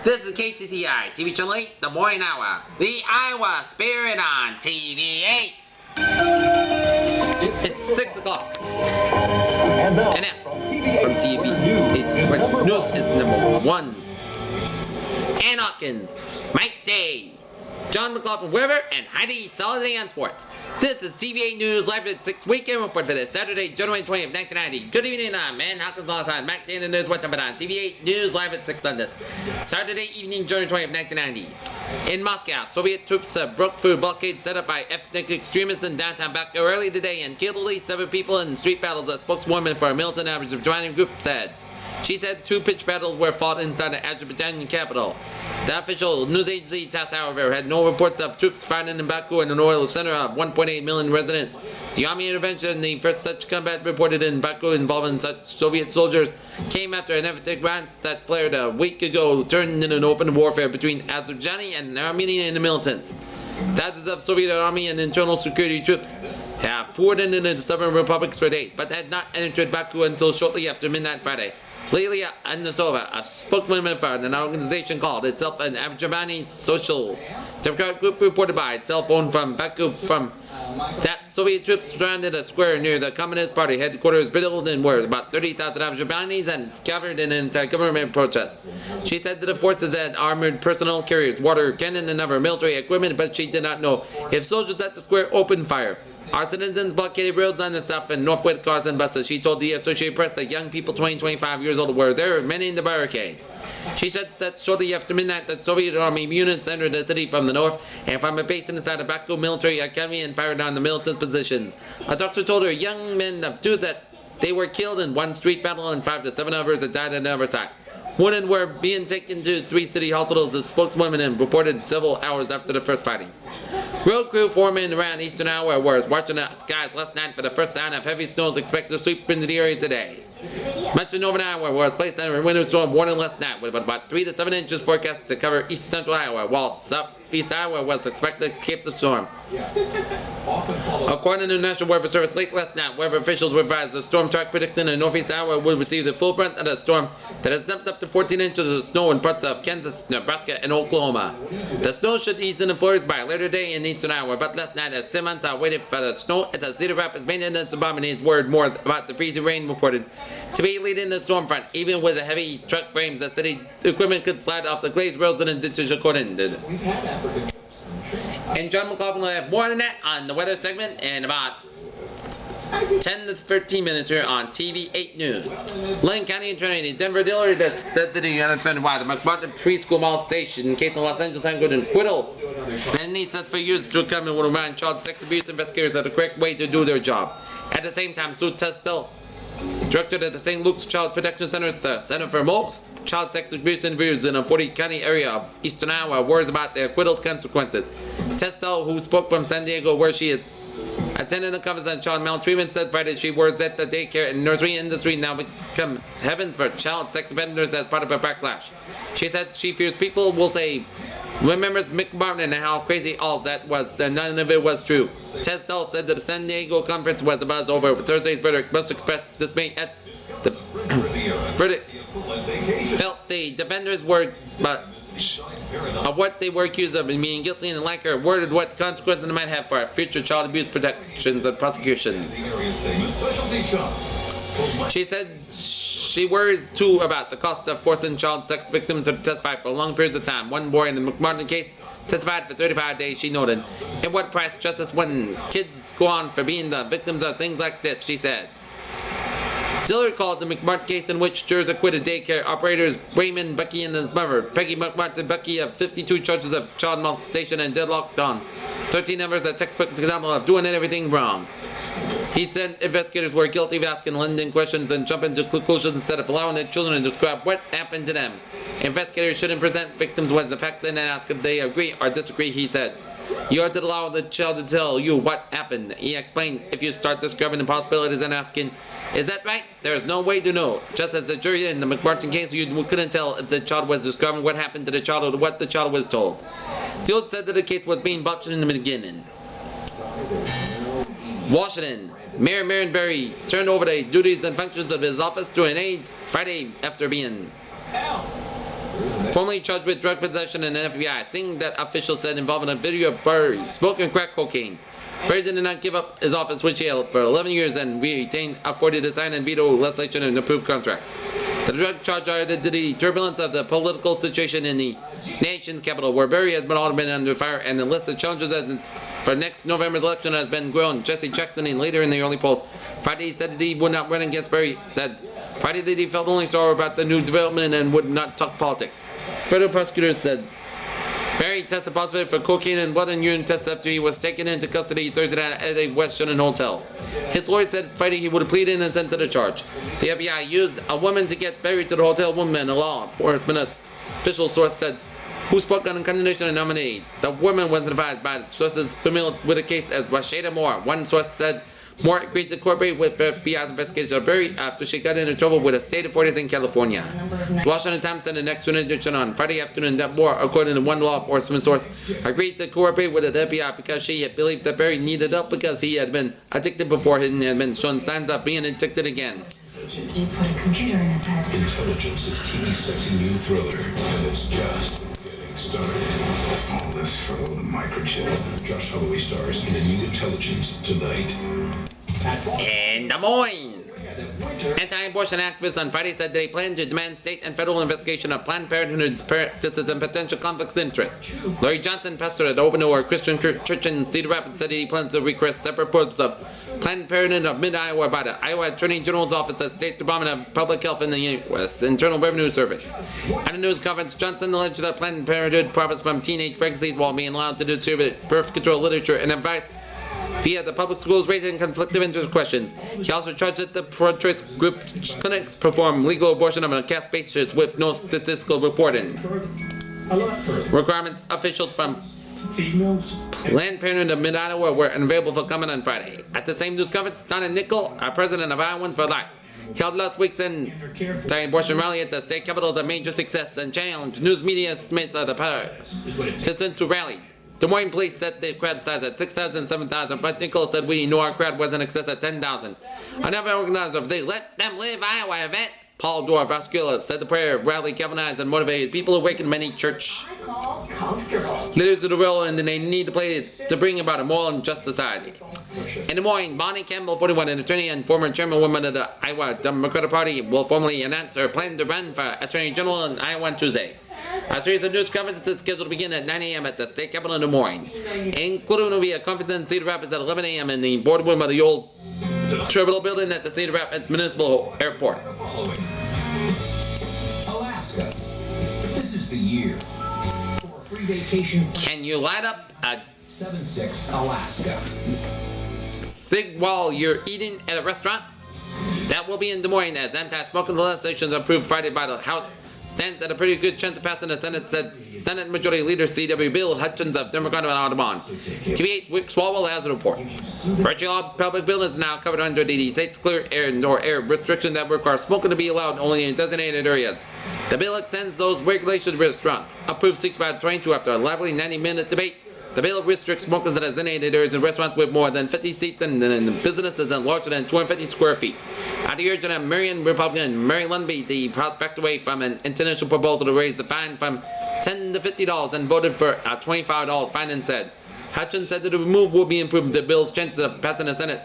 This is KCCI, TV Channel 8, the Moines Hour, the Iowa Spirit on TV-8. It's 6 o'clock. And now, from TV-8, where news is number 1. Ann Hawkins, Mike Day, John McLaughlin Weber, and Heidi Soliday on sports. This is TV-8 News live at 6 weekend report for this Saturday, January 20th, 1990. Good evening, I'm Ann Hawkins alongside Mike Day in the news. What's up on TV-8 News live at 6 on this Saturday evening, January 20th, 1990. In Moscow, Soviet troops broke through blockades set up by ethnic extremists in downtown Baku early today and killed at least 7 people in street battles, a spokeswoman for a militant Azerbaijani group said. She said 2 pitched battles were fought inside the Azerbaijani capital. The official news agency TASS, however, had no reports of troops fighting in Baku, an oil center of 1.8 million residents. The army intervention, the first such combat reported in Baku involving such Soviet soldiers, came after an ethnic violence that flared a week ago turned into an open warfare between Azerbaijani and Armenian militants. Thousands of Soviet army and internal security troops have poured into the southern republics for days, but had not entered Baku until shortly after midnight Friday. Lilia Andasova, a spokeswoman for an organization called itself an Azerbaijani Social Democratic Group, reported by telephone from Baku that Soviet troops surrounded a square near the Communist Party headquarters, built in where about 30,000 Azerbaijanis and gathered in anti-government protest. She said that the forces had armored personnel carriers, water cannon, and other military equipment, but she did not know if soldiers at the square opened fire. Our citizens blockaded roads on the south and north with cars and buses. She told the Associated Press that young people 20 25 years old were there, many in the barricades. She said that shortly after midnight, the Soviet army units entered the city from the north and from a base inside the Baku military academy and fired on the militant positions. A doctor told her young men of 2 that they were killed in 1 street battle and 5 to 7 others that died on the other side. Women were being taken to 3 city hospitals, the spokeswoman reported several hours after the first fighting. Road crew foremen around Eastern Iowa were watching the skies last night for the first sign of heavy snow is expected to sweep into the area today. Much of northern Iowa was placed under a winter storm warning last night, with about 3 to 7 inches forecast to cover east central Iowa, while southeast Iowa was expected to escape the storm. According to the National Weather Service, late last night, weather officials were advised the storm track predicting in northeast Iowa would receive the full brunt of the storm that has dumped up to 14 inches of snow in parts of Kansas, Nebraska, and Oklahoma. The snow should ease in the flurries by later day in eastern Iowa, but last night, as 10 months waited for the snow at the Cedar Rapids maintenance department, his word more about the freezing rain reported to be leading the storm front. Even with the heavy truck frames, the city equipment could slide off the glazed roads and ditches according to. And John McLaughlin will have more than that on the weather segment in about 10 to 13 minutes here on TV-8 News. Lane County Attorney Denver Dillard has said that he understands why the McMartin Preschool molestation case in Los Angeles had good acquittal. And needs us for years to come and will remind child sex abuse investigators of the correct way to do their job. At the same time, Sue Testel, director at the St. Luke's Child Protection Center, the Center for most child sex abuse interviews in a 40-county area of eastern Iowa, worries about the acquittal's consequences. Testel, who spoke from San Diego, where she is attending the conference on child maltreatment, said Friday she worries that the daycare and nursery industry now become heavens for child sex offenders as part of a backlash. She said she fears people will say, remembers Mick Martin and how crazy all that was, that none of it was true. Testel said that the San Diego conference was a buzz over Thursday's verdict, most expressed dismay at the verdict. Felt the defenders were of what they were accused of and being guilty, and like her worded what consequences they might have for future child abuse protections and prosecutions. She said she worries too about the cost of forcing child sex victims to testify for long periods of time. One boy in the McMartin case testified for 35 days, she noted. At what price justice when kids go on for being the victims of things like this, she said. Dillard called the McMartin case in which jurors acquitted daycare operators Raymond Bucky and his mother, Peggy McMartin Bucky, of 52 charges of child molestation and deadlocked on 13 others, a textbook example of doing everything wrong. He said investigators were guilty of asking leading questions and jumping to conclusions instead of allowing the children to describe what happened to them. Investigators shouldn't present victims with the fact and ask if they agree or disagree, he said. You are to allow the child to tell you what happened. He explained, if you start describing the possibilities and asking, is that right? There is no way to know. Just as the jury in the McMartin case, you couldn't tell if the child was describing what happened to the child or what the child was told. Dillard said that the case was being botched in the beginning. Washington. Mayor Marion Barry turned over the duties and functions of his office to an aide Friday after being formerly charged with drug possession in the FBI, saying that officials said involving a video of Berry smoking crack cocaine. Berry did not give up his office, which he held for 11 years, and retained authority to sign and veto legislation and approve contracts. The drug charge added to the turbulence of the political situation in the nation's capital, where Berry has been under fire, and the list of challenges for next November's election has been grown. Jesse Jackson, later in the early polls, Friday said that he would not run against Berry. Said Friday that he felt only sorrow about the new development and would not talk politics. Federal prosecutors said Berry tested positive for cocaine and blood and urine tests after he was taken into custody Thursday night at a West Shannon hotel. His lawyer said Friday he would plead innocent to the charge. The FBI used a woman to get Berry to the hotel. Woman, a law enforcement official source said, who spoke on condemnation and nominee. The woman was advised by sources familiar with the case as Rashida Moore. One source said Moore agreed to cooperate with the FBI's investigation of Berry after she got into trouble with the state authorities in California. The Washington Times said the next edition on Friday afternoon that Moore, according to one law enforcement source, agreed to cooperate with the FBI because she had believed that Berry needed help because he had been addicted before and had been shown signs of being addicted again. He put a computer in his head. Intelligence is TV's sexy new thriller, and it's just getting started. All this for a little microchip. Josh Holloway stars in a new Intelligence tonight. In Des Moines, anti-abortion activists on Friday said they plan to demand state and federal investigation of Planned Parenthood's practices and potential conflicts of interest. Larry Johnson, pastor at Open Door Christian Church in Cedar Rapids, said he plans to request separate reports of Planned Parenthood of Mid-Iowa by the Iowa Attorney General's Office of State Department of Public Health and the U.S. Internal Revenue Service. At a news conference, Johnson alleged that Planned Parenthood profits from teenage pregnancies while being allowed to distribute birth control literature and advice via the public schools, raising conflict of interest questions. He also charged that the pro-choice group's clinics perform legal abortion on a cash basis with no statistical reporting. Requirements officials from Planned Parenthood of Mid-Iowa were unavailable for comment on Friday. At the same news conference, Donna Nickel, our president of Iowans for Life, held last week's anti-abortion rally at the state capitol as a major success and challenged news media estimates of the participants who rallied. Des Moines police set the crowd size at 6,000 and 7,000, but Nichols said we knew our crowd was in excess of 10,000. Another organizer of the Let Them Live Iowa event, Paul Dorff Oscula, said the prayer rally galvanized and motivated people who awakened many church leaders of the world, and they need to play to bring about a moral and just society. In Des Moines, Bonnie Campbell, 41, an attorney and former chairwoman of the Iowa Democratic Party, will formally announce her plan to run for Attorney General in Iowa on Tuesday. A series of news conferences is scheduled to begin at 9 a.m. at the state capitol in Des Moines, including will be a conference in Cedar Rapids at 11 a.m. in the boardroom of the old terminal building at the Cedar Rapids Municipal Airport. Alaska. This is the year for a free vacation. Can you light up a 7-6 Alaska. cig while you're eating at a restaurant? That will be in Des Moines as anti-smoking legislation approved Friday by the House stands at a pretty good chance of passing the Senate, said Senate Majority Leader C.W. Bill Hutchins of Democrat of Audubon. TV-8 Rick Swalwell has a report. Virtually all public buildings are now covered under the state's clear air indoor air restriction that requires smoking to be allowed only in designated areas. The bill extends those regulations to restaurants. Approved 6 by 22 after a lively 90-minute debate. The bill restricts smokers in designated areas in restaurants with more than 50 seats and businesses larger than 250 square feet. At the urging of Marion Republican Mary Lundby, the prospect away from an international proposal to raise the fine from $10 to $50 and voted for a $25 fine and said. Hutchins said that the move will be improving the bill's chances of passing the Senate.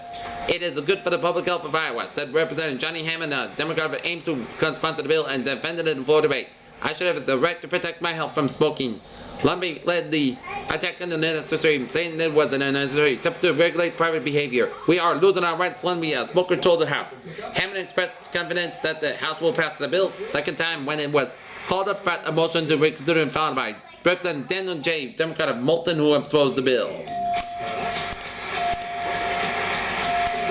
It is good for the public health of Iowa, said Representative Johnny Hammond, a Democrat of Ames who co-sponsored the bill and defended it in the floor debate. I should have the right to protect my health from smoking. Lundby led the attack on the necessary, saying it was an unnecessary attempt to regulate private behavior. We are losing our rights, Lundby, a smoker told the House. Hammond expressed confidence that the House will pass the bill second time when it was called up for a motion to reconsider and followed by Representative Daniel J., Democrat of Moulton, who opposed the bill.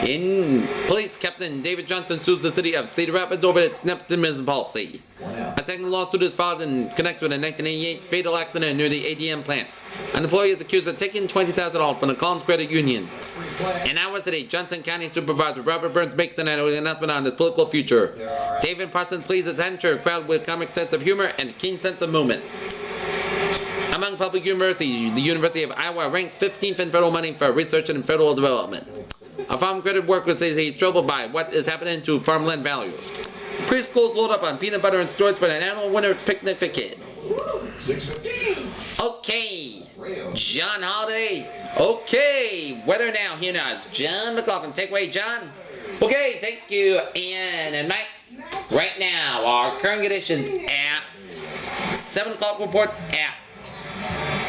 In police, Captain David Johnson sues the city of Cedar Rapids over its nepotism policy. A second lawsuit is filed in connection with a 1988 fatal accident near the ADM plant. An employee is accused of taking $20,000 from the Collins Credit Union. In Iowa City, Johnson County Supervisor Robert Burns makes an announcement on his political future. David Parsons pleads his ensure a crowd with comic sense of humor and a keen sense of movement. Among public universities, the University of Iowa ranks 15th in federal money for research and federal development. A farm credit worker says he's troubled by what is happening to farmland values. Preschools load up on peanut butter and stores for an annual winter picnic for kids. 6:15. Okay, John Holiday. Okay, weather now. Here now is John McLaughlin. Take away, John. Okay, thank you, Ian and Mike. Right now, our current conditions at 7 o'clock reports at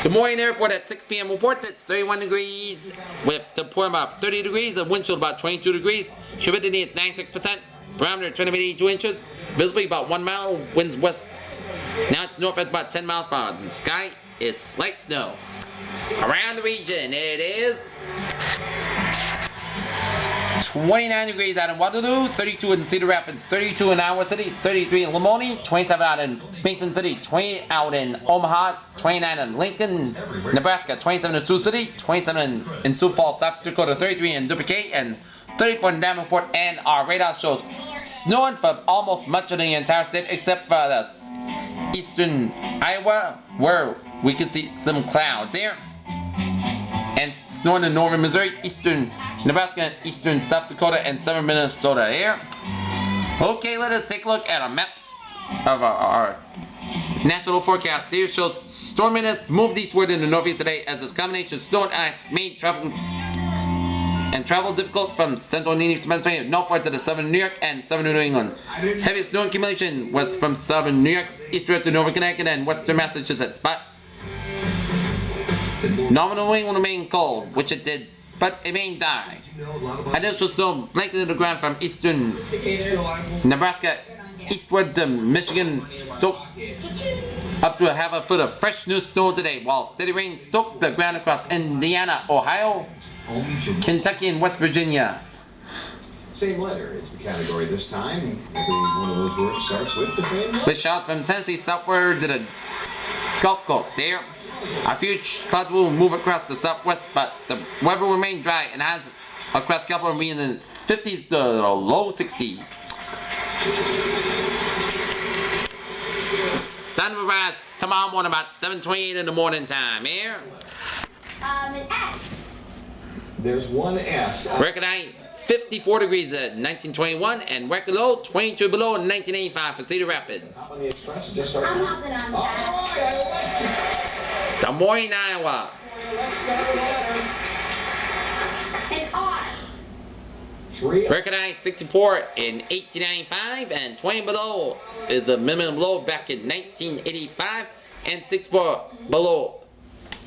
Des Moines Airport at 6 p.m. reports it's 31 degrees with the pour about 30 degrees, the wind chill about 22 degrees, humidity at 96%, barometer 20 inches, visibility about 1 mile, winds west. Now it's north at about 10 miles per hour. The sky is slight snow. Around the region, it is 29 degrees out in Waterloo, 32 in Cedar Rapids, 32 in Iowa City, 33 in Lamoni, 27 out in Mason City, 20 out in Omaha, 29 in Lincoln, Nebraska, 27 in Sioux City, 27 in Sioux Falls, South Dakota, 33 in Dubuque, and 34 in Davenport. And our radar shows snowing for almost much of the entire state except for the eastern Iowa, where we can see some clouds here. And snowing in northern Missouri, eastern Nebraska, eastern South Dakota, and southern Minnesota here. Okay, let us take a look at our maps of our national forecast. Here shows storminess moved eastward in the northeast today as this combination of snow and ice made travel difficult from central and eastern Pennsylvania northward to the southern New York and southern New England. Heavy snow accumulation was from southern New York eastward to northern Connecticut and western Massachusetts. But nominal wind will remain cold, which it did, but it may die. Additional snow blanketed the ground from eastern Nebraska eastward to Michigan, soaked up to half a foot of fresh new snow today, while steady rain soaked the ground across Indiana, Ohio, Kentucky, and West Virginia. Same letter is the category this time. Every one of those words starts with the same letter. With showers from Tennessee southward to the Gulf Coast there. A few clouds will move across the southwest, but the weather will remain dry and has across California in the 50s to the low 60s. Sun will rise tomorrow morning about 7:28 in the morning time here. An S. There's one S. Record high 54 degrees at 1921 and record low 22 below in 1985 for Cedar Rapids. Up on the express, it just started. I'm hopping on All that. right, Des Moines, Iowa. let's start with the letter. An R. 3. Record high 64 in 1895 and 20 below is the minimum low back in 1985 and 64 below.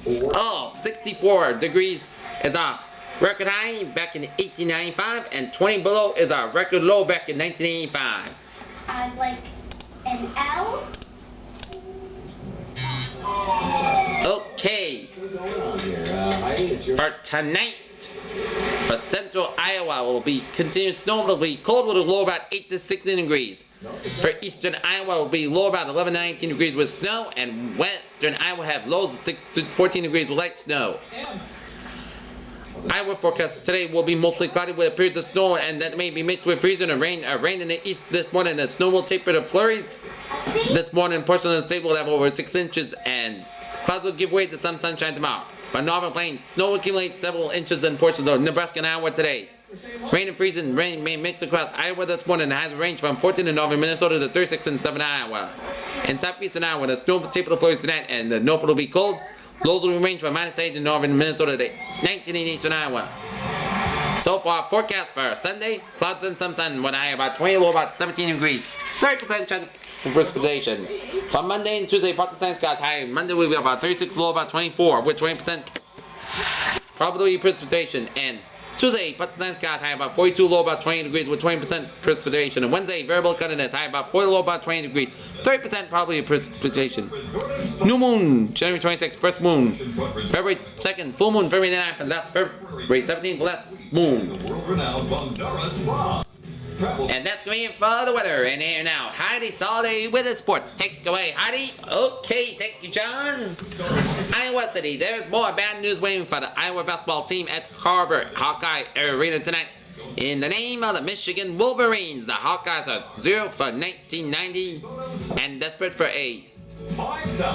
4. 64 degrees is our record high back in 1895 and 20 below is our record low back in 1985. Like an L. Okay, Heidi, it's your for tonight, for central Iowa will be continuous snow. Will be cold with a low about 8 to 16 degrees. For eastern Iowa will be low about 11 to 19 degrees with snow, and western Iowa will have lows of 6 to 14 degrees with light snow. Iowa forecast today will be mostly cloudy with periods of snow, and that may be mixed with freezing and rain. Rain in the east this morning. The snow will taper to flurries. This morning, portion of the state will have over 6 inches, and clouds will give way to some sunshine tomorrow. For northern plains, snow will accumulate several inches in portions of Nebraska and Iowa today. Rain and freezing rain may mix across Iowa this morning and has a range from 14 in northern Minnesota to 36 in southern Iowa. In southeastern Iowa, the snow will taper to flurries tonight, and the north will be cold. Lows will range from -8 in northern Minnesota to 19 in eastern Iowa. So far, forecast for Sunday, clouds and some sun with high about 20, low about 17 degrees. 30% chance of precipitation. For Monday and Tuesday, partly sunny skies high. Monday will be about 36, low about 24, with 20% probability of precipitation. And Tuesday, partly sunny skies high about 42, low about 20 degrees, with 20% precipitation. And Wednesday, variable cloudiness high about 40, low about 20 degrees, 30% probability of precipitation. New moon, January 26th, first moon. February 2nd, full moon, February 9th, and that's February 17th, last moon. And that's me for the weather. And here now, Heidi Soliday with the sports. Take away, Heidi. Okay, thank you, John. Iowa City, there's more bad news waiting for the Iowa basketball team at Carver Hawkeye Arena tonight. In the name of the Michigan Wolverines, the Hawkeyes are 0 for 1990 and desperate for a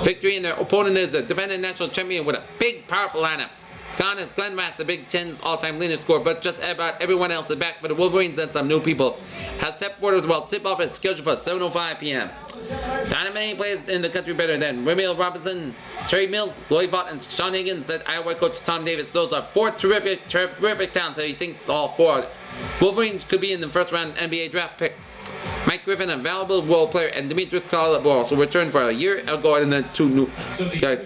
victory, and their opponent is the defending national champion with a big, powerful lineup. Gone is Glenn Mass, the Big Ten's all-time leading scorer, but just about everyone else is back for the Wolverines and some new people has stepped forward as well. Tip-off is scheduled for 7:05 p.m. Not many players in the country better than Ramil Robinson, Terry Mills, Lloyd Vaught, and Sean Higgins, said Iowa coach Tom Davis. Those are four terrific talents that he thinks all four Wolverines could be in the first round NBA draft picks. Mike Griffin, a valuable role player, and Demetrius Carlisle will also return for a year ago, and then two new guys.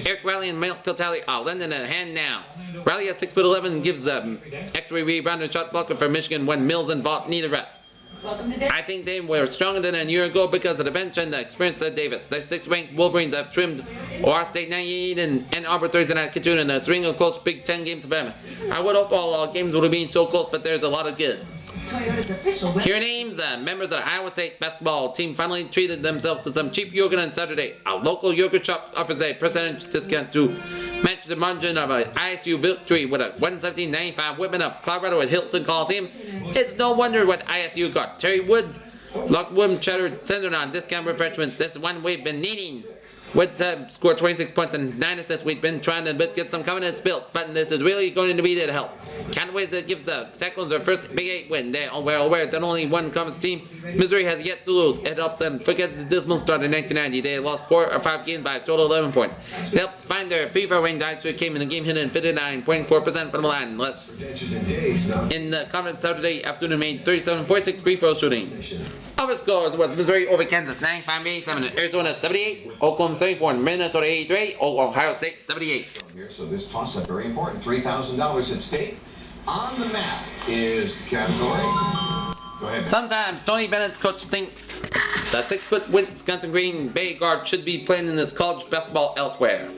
Eric Riley and Michael Talley are lending a hand now. Riley at 6'11" gives extra rebound and shot blocker for Michigan when Mills and Vaught need a rest. I think they were stronger than a year ago because of the bench and the experience, said Davis. The 6th-ranked Wolverines have trimmed Ohio State 98 and Ann Arbor Thursday night Kitchener in a string of close Big Ten games for them. I would hope all games would have been so close, but there's a lot of good. Here are names. Members of the Iowa State basketball team finally treated themselves to some cheap yogurt on Saturday. A local yogurt shop offers a percentage discount to match the margin of an ISU victory with a 117.95 whipping of Colorado at Hilton Coliseum. It's no wonder what ISU got. Terry Woods, Lockwood Cheddar centered on discount refreshments. This one we've been needing. Woods scored 26 points and 9 assists. We've been trying to get some confidence built, but this is really going to be there to help. Can't that gives the Cyclones their first Big 8 win. They are well aware that only one conference team, Missouri, has yet to lose. It helps them forget the dismal start in 1990. They lost 4 or 5 games by a total of 11 points. It helps find their FIFA ranked ISU came in the game hitting 59.4% from the line. Less in the conference Saturday afternoon made 37.46 free throw shooting. Other scores was Missouri over Kansas 95-87, Arizona 78, Oklahoma 74, Minnesota 83, Ohio State 78. Here, so this toss-up very important. $3,000 at stake. On the map is the category. Go ahead. Sometimes Tony Bennett's coach thinks the 6-foot Wisconsin Green Bay guard should be playing in this college basketball elsewhere.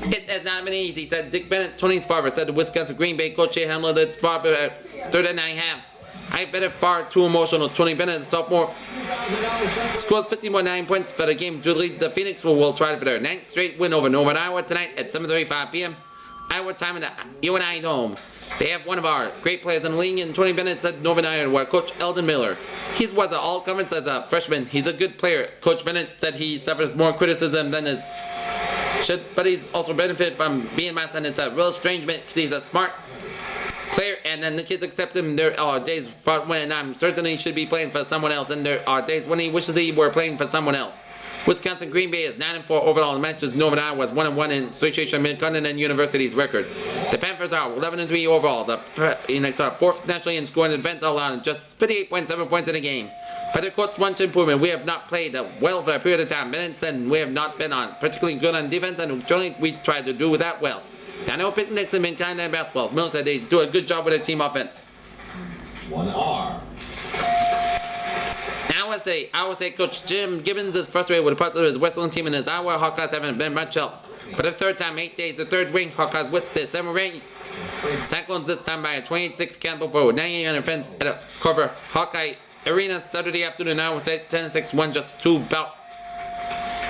It has not been easy, said Dick Bennett, Tony's father, said the Wisconsin Green Bay coach Jay Hamlin at 39.5. I bet it far too emotional. Tony Bennett, the sophomore, scores 51.9 points for the game to lead the Phoenix, who will try for their 9th straight win over Northern Iowa tonight at 7:35 p.m. Iowa time in the UNI Dome. They have one of our great players in the league, and Tony Bennett said Northern Iowa coach Eldon Miller. He was an all-conference as a freshman. He's a good player. Coach Bennett said he suffers more criticism than his should, but he's also benefited from being my son. It's a real strange because he's a smart player, and then the kids accept him. There are days when I'm certain he should be playing for someone else, and there are days when he wishes he were playing for someone else. Wisconsin Green Bay is 9-4 overall in matches. Northern Iowa was 1-1 in Association Mid-Continent University's record. The Panthers are 11-3 overall. The Phoenix are 4th nationally in scoring defense allowed just 58.7 points in a game. But their coach wants improvement. We have not played well for a period of time. Bennett said we have not been particularly good on defense, and generally we tried to do that well. I know picnics have been kind of basketball. Miller said they do a good job with their team offense. 1R. Iowa State coach Jim Gibbons is frustrated with the parts of his Western team, and his Iowa Hawkeyes haven't been much help. For the third time, 8 days, the third-ranked Hawkeyes with the 7th-ranked Cyclones this time by a 28-6 Campbell for 98 on offense at a cover Hawkeye Arena Saturday afternoon. Iowa State 10-6 won just 2 bouts.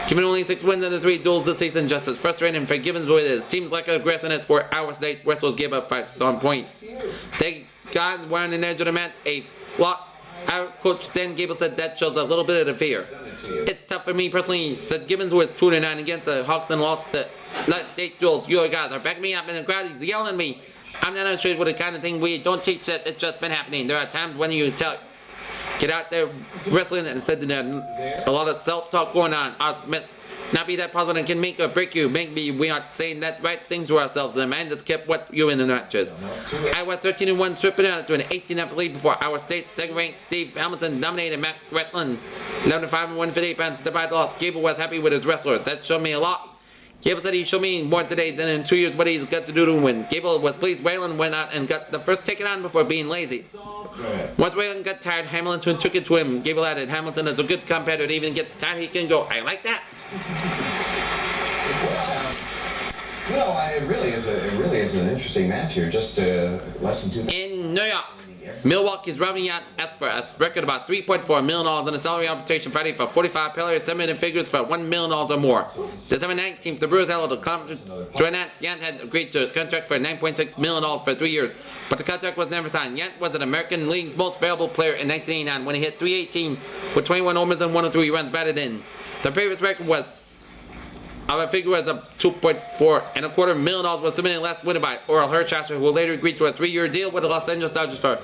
Given only 6 wins in the 3 duels this season, just as frustrating for Gibbons with his team's lack of aggressiveness for Iowa State. Wrestlers gave up 5 strong points. They got one on the edge of the mat, a flop. Our coach Dan Gable said that shows a little bit of the fear. It's tough for me personally, said Gibbons, who was 2-9 against the Hawks and lost the last state duels. You guys are backing me up in the crowd. He's yelling at me. I'm not sure what the kind of thing we don't teach that. It's just been happening. There are times when you get out there wrestling, and said that a lot of self-talk going on. Us miss not be that positive and can make or break you. Maybe we aren't saying that right things to ourselves. The man that's kept what you in the matches. Iowa 13-1 stripping out to an 18-0 lead before Iowa State's second-ranked Steve Hamilton dominated Matt Retland 11-5 158 pounds despite the loss. Gable was happy with his wrestler. That showed me a lot. Gable said he showed me more today than in 2 years what he's got to do to win. Gable was pleased Whalen went out and got the first ticket on before being lazy. Once Whalen got tired, Hamilton took it to him. Gable added, Hamilton is a good competitor. Even gets tired, he can go. I like that. It really is an interesting match here. Just less than 2,000. In New York, Milwaukee's Robin Yacht asked for a record about $3.4 million in a salary arbitration Friday for 45 players, 7 figures for $1 million or more. December 19th, the Brewers held a conference. Joanette Yacht had agreed to a contract for $9.6 million for 3 years, but the contract was never signed. Yacht was an American League's most valuable player in 1989 when he hit .318 with 21 homers and 103 runs batted in. The previous record was of a figure was up $2.425 million was submitted last winter by Oral Hirschasser, who later agreed to a 3-year deal with the Los Angeles Dodgers for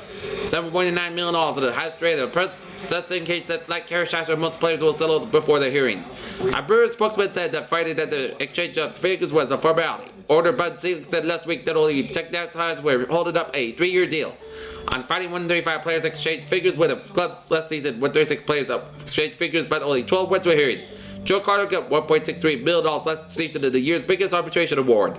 $7.9 million at the highest rate. The process indicates that, like Hirschasser, most players will settle before the hearings. A Brewers spokesman said that Friday that the exchange of figures was a formality. Order Bud Selig said last week that only technical ties were holding up a 3-year deal. On Friday, 135 players exchanged figures with the clubs last season, with 36 players exchanged figures, but only 12 went to a hearing. Joe Carter got $1.63 million last season in the year's biggest arbitration award.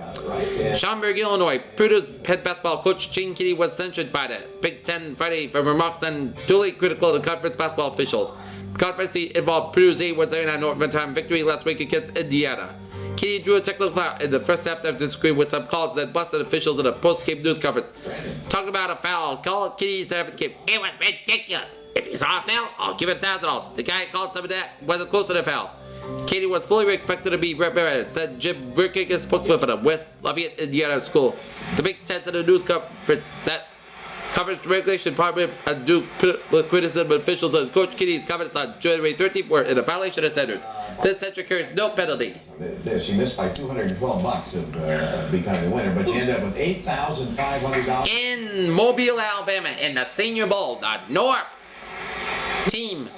Schaumburg, Illinois. Purdue's head basketball coach Gene Keady was censured by the Big Ten Friday for remarks unduly critical of the conference basketball officials. The controversy involved Purdue's 8-1 overtime victory last week against Indiana. Keady drew a technical foul in the first half after disagreeing with some calls that busted officials in a post-game news conference. Talking about a foul, call Keady said after the game, "It was ridiculous. If you saw a foul, I'll give it $1,000. The guy called some of that wasn't close to the foul." Keady was fully expected to be reprimanded, said Jim Burkick, a spokesman for the West Lafayette, Indiana school. The Big Ten said in a news conference that conference regulation department undue criticism of officials on Coach Keady's comments on January 13th were in a violation of standards. This censure carries no penalty. She missed by $212 of becoming the winner, but she ended up with $8,500. In Mobile, Alabama, in the Senior Bowl, the North team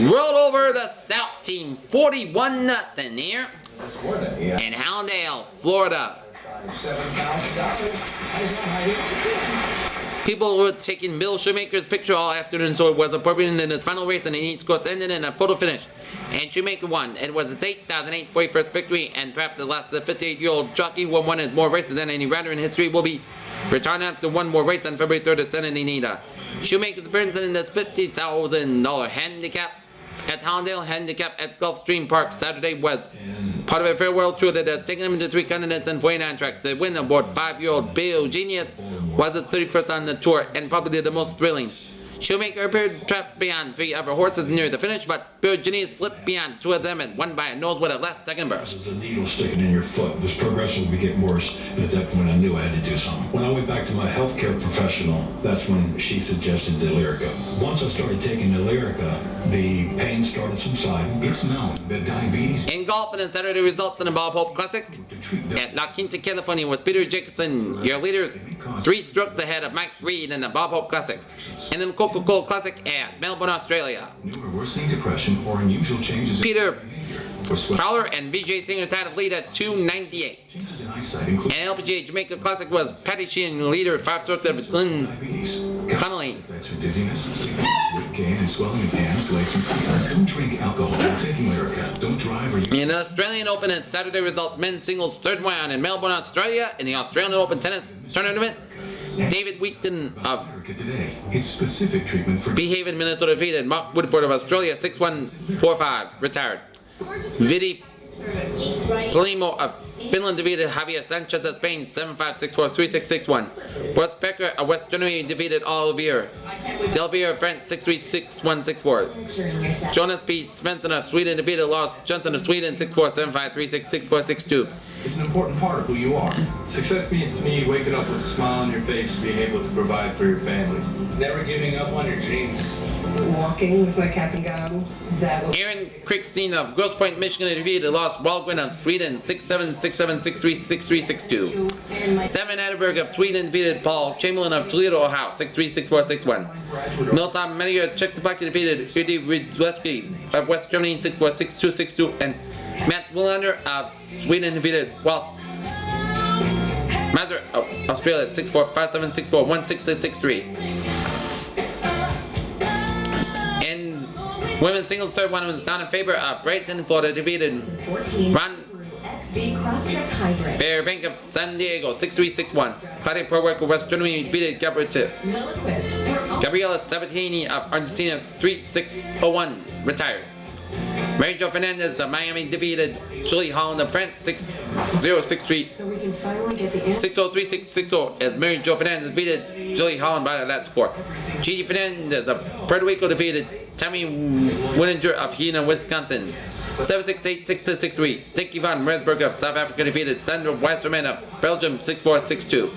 rolled over the South team 41-0 here in Hallandale, Florida. People were taking Bill Shoemaker's picture all afternoon, so it was appropriate in his final race, and the East Coast ended in a photo finish. And Shoemaker won. It was his 8,008th 41st victory, and perhaps the last of the 58-year-old jockey who won his more races than any rider in history will be retired after one more race on February 3rd at Santa Anita. Shoemaker's appearance in this $50,000 handicap at Hallandale handicap at Gulfstream Park Saturday was part of a farewell tour that has taken him to 3 continents and 49 tracks. The win aboard 5-year-old Bill Genius was his 31st on the tour and probably the most thrilling. Shoemaker appeared trapped beyond 3 other horses near the finish, but Bill Genius slipped beyond 2 of them and won by a nose with a last-second burst. The needle sticking in your foot was progressively getting worse, and at that point I knew I had to do something. When I went back to my healthcare professional, that's when she suggested the Lyrica. Once I started taking the Lyrica, the pain started subsiding. It's known that diabetes... In golf, and Saturday results in the Bob Hope Classic at La Quinta, California, was Peter Jacobson, your leader, 3 strokes ahead of Mike Reed in the Bob Hope Classic. And in the Coca-Cola Classic at Melbourne, Australia, worsening depression or unusual changes Peter Fowler and Vijay Singer tied the lead at 298. And LPGA Jamaica Classic was Patty Sheehan, leader, 5 strokes ahead of Glenn Connolly. Dizziness, weight gain, and swelling of hands, legs, and feet. Don't drink alcohol while taking Lyrica. Don't drive or... In the Australian Open and Saturday results, men's singles 3rd round in Melbourne, Australia, in the Australian Open tennis tournament, David Wheaton of It's specific treatment for Behaven, Minnesota defeated Mark Woodford of Australia 6-1, 4-5, retired. Vidi Palimo of Finland defeated Javier Sanchez of Spain 7-5, 6-4, 3-6, 6-1. Russ Becker of West Germany defeated Olivier Delvier of France 6-3, 6-1, 6-4. Jonas B. Svensson of Sweden defeated Lars Johnson of Sweden 6-4, 7-5, 3-6, 6-4, 6-2. It's an important part of who you are. Success means to me waking up with a smile on your face, being able to provide for your family. Never giving up on your dreams. Walking with my cap and gown. Aaron Krickstein of Grosse Pointe, Michigan defeated Lars Wahlgren of Sweden 6-7, 6-7, 6-3, 6-3, 6-2. Stefan Atterberg of Sweden defeated Paul Chamberlain of Toledo, Ohio 6-3, 6-4, 6-1. Milsam Meniger of Czechoslovakia defeated Udi Ridleski of West Germany 6-4, 6-2, 6-2. And Matt Willander of Sweden defeated Mazur of Australia 6-4, 5-7, 6-4, 1-6, 6-3. Women's singles 3rd one was Donna Faber of Brighton, Florida defeated Ron Fairbank of San Diego 6-3, 6-1. Claudia Perwork of West Germany defeated Gabriela Sabatini of Argentina 3-6, 0-1, retired. Mary Jo Fernandez of Miami defeated Julie Holland of France 6-0, 6-3, 6-0, 3-6, 6-0 as Mary Jo Fernandez defeated Julie Holland by that score. Gigi Fernandez of Puerto Rico defeated Tammy Wininger of Helena, Wisconsin 7-6, 8-6, 6-3. Dickie van Mersburg of South Africa defeated Sandra Westerman of Belgium 6-4, 6-2.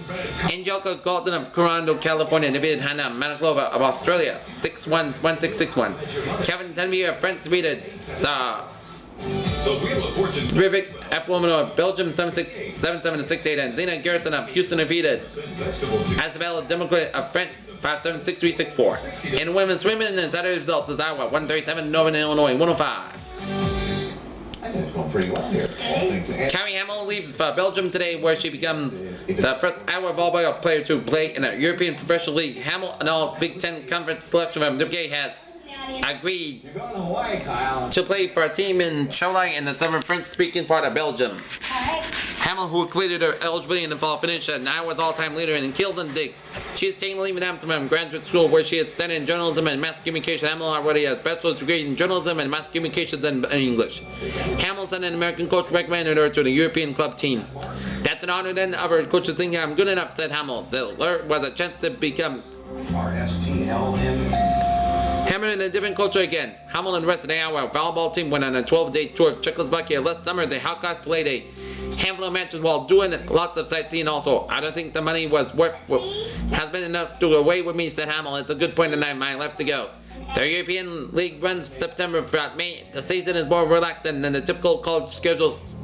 Angelica Galton of Coronado, California defeated Hannah Manaklova of Australia 6-1, 1-6, 6-1. Kevin Tenby of France defeated The Wheel of Fortune. Terrific Apollo of Belgium 7-6, 7-7 to 6-8, and Zena Garrison of Houston defeated Isabelle Democrat of France 5-7, 6-3, 6-4. In women's swimming, and Saturday results is Iowa 137, Northern Illinois 105. I think it's going pretty well here. All things. And Carrie Hamill leaves for Belgium today, where she becomes the first Iowa volleyball player to play in a European Professional League. Hamill, an all Big Ten Conference selection from WPA, has agreed you're going to Hawaii, Kyle. to play for a team in Cholet in the southern French-speaking part of Belgium. Alright. Hamill, who completed her eligibility in the fall, finished as Iowa's all-time leader in kills and digs. She is taking leave in Amsterdam Graduate School, where she has studied in journalism and mass communication. Hamill already has a bachelor's degree in journalism and mass communications in English. Hamill said an American coach recommended her to the European club team. That's an honor then of her coaches thinking I'm good enough, said Hamill. There was a chance to become RSTLM. Hammer in a different culture again. Hamill and the rest of the Iowa volleyball team went on a 12-day tour of Czechoslovakia last summer. The Hawkeyes played a handful of matches while doing lots of sightseeing also. I don't think the money was has been enough to go away with me, said Hamill. It's a good point and I might left to go. The European League runs September throughout May. The season is more relaxed than the typical college schedules.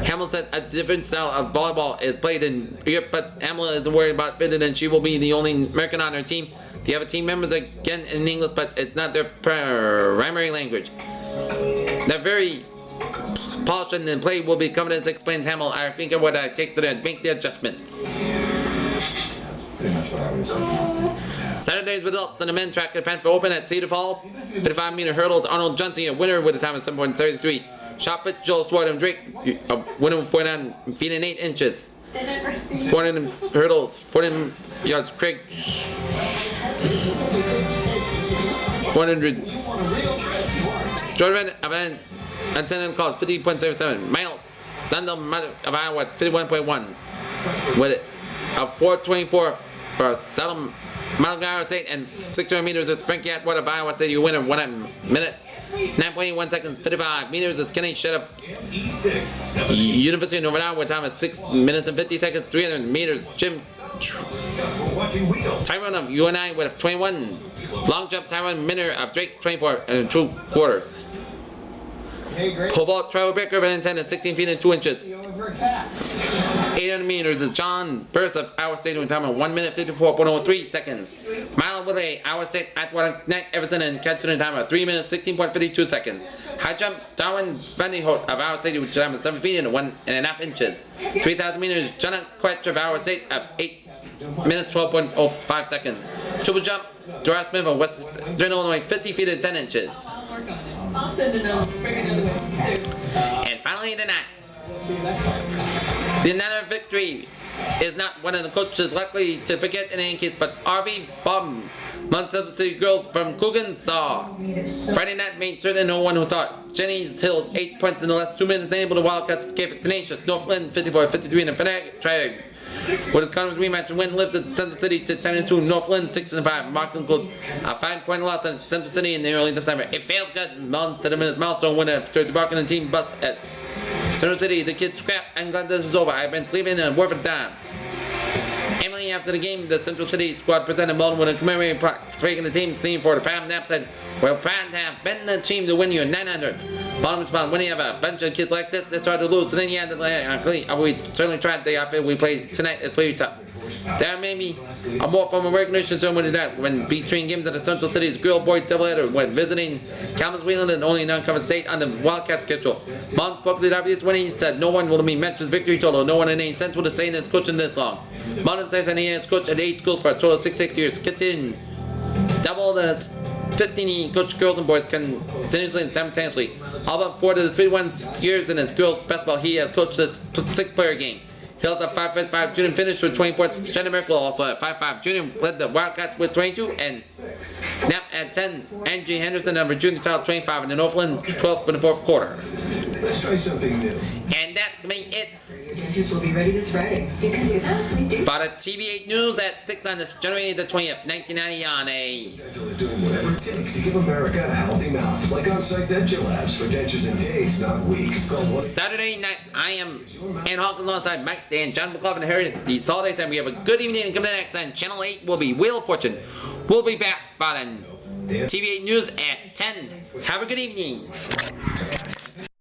Hamill said a different style of volleyball is played in Europe, but Hamill isn't worried about fitting and she will be the only American on her team. The other team members again in English, but it's not their primary language. They're very polished and the play will be confidence, explains Hamill. I think of what I take to make the adjustments. That's pretty much what I would say. Saturday's results in the men's track and Panther Open at Cedar Falls. 55-meter hurdles, Arnold Johnson, a winner with a time of 7.33. Shot put, Joel Swart and Drake, a winner with 49 feet and 8 inches. 400 hurdles, 14 yards, Craig. 400. Jordan event attendant calls 50.77. Miles Sandel of Iowa 51.1. With a 424 for Salem Mount Iowa State and 600 meters is Frankie Atwood of Iowa State. You win in 1 minute. 9.81 seconds, 55 meters is Kenny Shedd of University of Northern Iowa with time of 6 minutes and 50 seconds, 300 meters. Jim Tyrone of UNI with 21. Long jump, Tyrone Minner of Drake, 24 and 2 quarters. Hey, great. Pole vault, Trevor Baker of intended 16 feet and 2 inches. 800 meters is John Burris of Iowa State with time of 1 minute 54.03 seconds. Mile relay, Iowa State Atwater Knight Everson and catching a time of 3 minutes 16.52 seconds. High jump, Darwin Vanderholt of Iowa State with time of 7 feet and 1.5 inches. 3,000 meters, Jonah Quetch of Iowa State of 8 minutes 12.05 seconds. Triple jump, Dora Smith of Western Illinois 50 feet and 10 inches. I'll send another. Bring another one too. And finally tonight, the another victory is not one of the coaches likely to forget in any case, but RV Bum, Munster City girls from Coogan saw. Friday night made certain no one who saw it. Jenny's Hills 8 points in the last 2 minutes, enabled the Wildcats to keep it tenacious. Northland 54-53 and the Fanatic tried with his conference rematch and win lifted Central City to 10-2. Northland 6-5. Mark includes a 5-point loss at Central City in the early December. It feels good. Mountain set him in his milestone winner after the Barkin and team bust at Central City. The kids scrap. I'm glad this is over. I've been sleeping and worth of time. Emily, after the game, the Central City squad presented Malden with a commemorating plaque, taking the team scene for the Pam Knapp said, "We're proud to have been the team to win your 900. Malden responded, when you have a bunch of kids like this, it's hard to lose. And then you had to we certainly tried the outfit we played tonight. It's pretty tough. There may be a more formal recognition ceremony tonight when between games at the Central City's girl-boy doubleheader when visiting Campus Wheeland and only non-covered state on the Wildcat schedule. Malden spoke to the obvious when he said no one will be mentioned victory total. No one in any sense would have stayed in his coaching this long. Malden says that he has coached at 8 schools for a total of 6 years. Continue double the 15 coached girls and boys continuously and simultaneously. All but 4 of his 51 years in his girls basketball, he has coached this 6-player game. Hills at 5'5" junior finished with 20 points. Shannon Merkel also at 5'5" junior led the Wildcats with 22, and Knapp at 10. Angie Henderson of Virginia title 25 in the Northland 12th in the fourth quarter. Let's try something new. And that to me it. Judges will be ready this Friday. You can do that. We do. For the TV-8 news at 6 on this January the 20th, 1990 on a. Dental is doing whatever it takes to give America a healthy mouth, like on-site dental labs for dentures in days, not weeks. Call 1-800. Saturday night, I am Ann Hawkins alongside Mike Day and John McLaughlin here at the Soliday Time. We have a good evening and coming next on Channel 8 will be Wheel of Fortune. We'll be back for the TV-8 news at 10. Have a good evening.